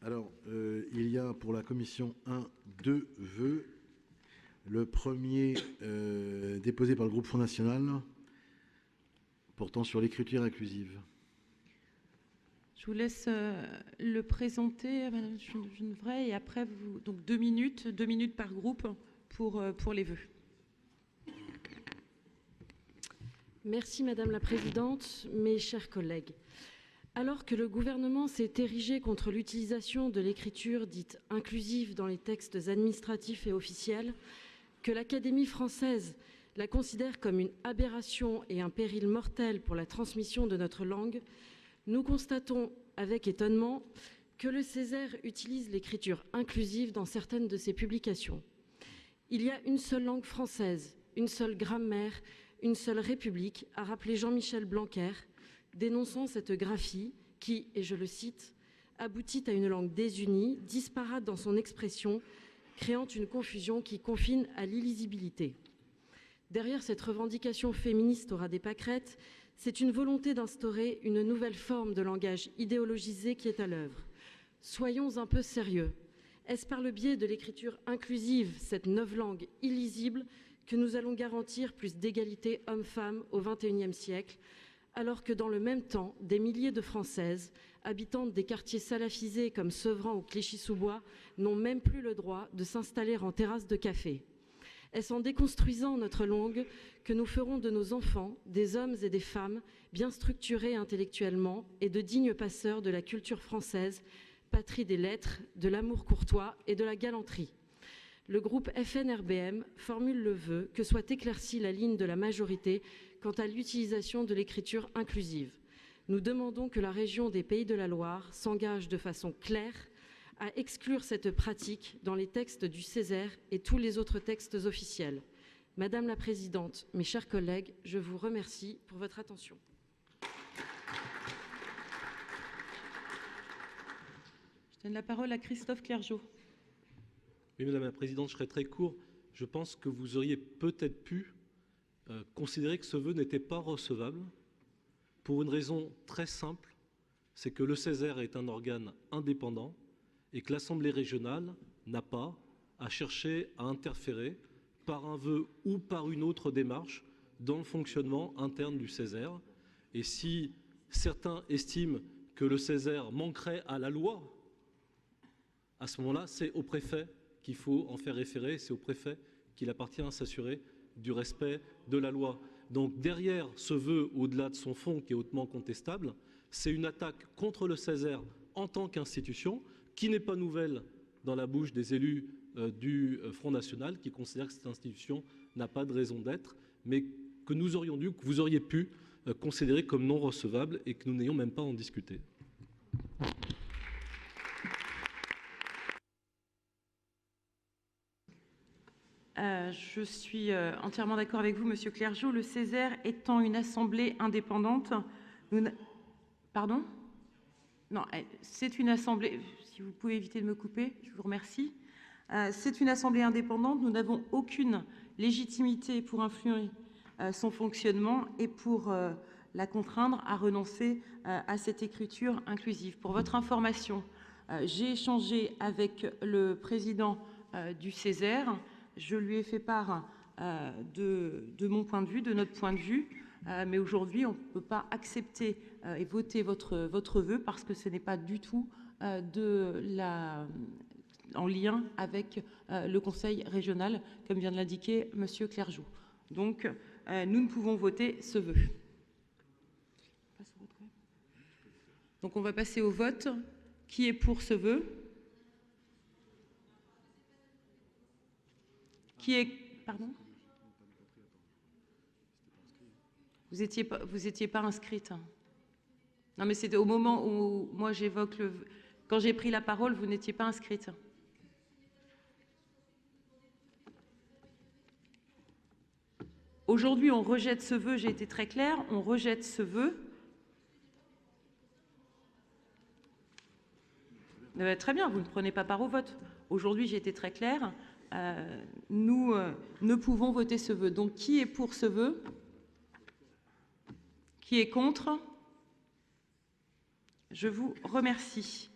Alors, il y a pour la commission 2 vœux. Le premier, déposé par le groupe Front National, portant sur l'écriture inclusive. Je vous laisse le présenter, Madame Genevray, et après, donc 2 minutes par groupe pour les vœux. Merci Madame la Présidente, mes chers collègues. Alors que le gouvernement s'est érigé contre l'utilisation de l'écriture dite inclusive dans les textes administratifs et officiels, que l'Académie française la considère comme une aberration et un péril mortel pour la transmission de notre langue, nous constatons avec étonnement que le Césaire utilise l'écriture inclusive dans certaines de ses publications. Il y a une seule langue française, une seule grammaire, une seule république, a rappelé Jean-Michel Blanquer, dénonçant cette graphie qui, et je le cite, aboutit à une langue désunie, disparate dans son expression, créant une confusion qui confine à l'illisibilité. Derrière cette revendication féministe au ras des pâquerettes, c'est une volonté d'instaurer une nouvelle forme de langage idéologisé qui est à l'œuvre. Soyons un peu sérieux. Est-ce par le biais de l'écriture inclusive, cette novlangue illisible, que nous allons garantir plus d'égalité hommes-femmes au XXIe siècle, alors que dans le même temps, des milliers de Françaises, habitantes des quartiers salafisés comme Sevran ou Clichy-sous-Bois, n'ont même plus le droit de s'installer en terrasse de café? Est-ce en déconstruisant notre langue que nous ferons de nos enfants des hommes et des femmes bien structurés intellectuellement et de dignes passeurs de la culture française, patrie des lettres, de l'amour courtois et de la galanterie? Le groupe FNRBM formule le vœu que soit éclaircie la ligne de la majorité quant à l'utilisation de l'écriture inclusive. Nous demandons que la région des Pays de la Loire s'engage de façon claire à exclure cette pratique dans les textes du Césaire et tous les autres textes officiels. Madame la Présidente, mes chers collègues, je vous remercie pour votre attention. Je donne la parole à Christophe Clergeau. Oui, Madame la Présidente, je serai très court. Je pense que vous auriez peut-être pu considérer que ce vœu n'était pas recevable pour une raison très simple, c'est que le Césaire est un organe indépendant et que l'Assemblée régionale n'a pas à chercher à interférer par un vœu ou par une autre démarche dans le fonctionnement interne du Césaire. Et si certains estiment que le Césaire manquerait à la loi, à ce moment-là, c'est au préfet qu'il faut en faire référer, c'est au préfet qu'il appartient à s'assurer du respect de la loi. Donc derrière ce vœu, au-delà de son fond qui est hautement contestable, c'est une attaque contre le Césaire en tant qu'institution, qui n'est pas nouvelle dans la bouche des élus du Front National, qui considèrent que cette institution n'a pas de raison d'être, mais que nous aurions dû, que vous auriez pu considérer comme non recevable et que nous n'ayons même pas à en discuter. Je suis entièrement d'accord avec vous, Monsieur Clergeau. Le Césaire étant une assemblée indépendante, pardon ? Non, c'est une assemblée, si vous pouvez éviter de me couper, je vous remercie. C'est une assemblée indépendante, nous n'avons aucune légitimité pour influer son fonctionnement et pour la contraindre à renoncer à cette écriture inclusive. Pour votre information, j'ai échangé avec le président du Césaire, je lui ai fait part de mon point de vue, de notre point de vue, mais aujourd'hui, on ne peut pas accepter et voter votre vœu parce que ce n'est pas du tout en lien avec le Conseil régional, comme vient de l'indiquer Monsieur Clergeau. Donc, nous ne pouvons voter ce vœu. Donc, on va passer au vote. Qui est pour ce vœu? Qui est... Pardon? Vous étiez pas inscrite. Non, mais c'était au moment où moi j'évoque le... Quand j'ai pris la parole, vous n'étiez pas inscrite. Aujourd'hui, on rejette ce vœu, j'ai été très claire, on rejette ce vœu. Très bien, vous ne prenez pas part au vote. Aujourd'hui, j'ai été très claire. Nous ne pouvons voter ce vœu. Donc, qui est pour ce vœu? Qui est contre? Je vous remercie.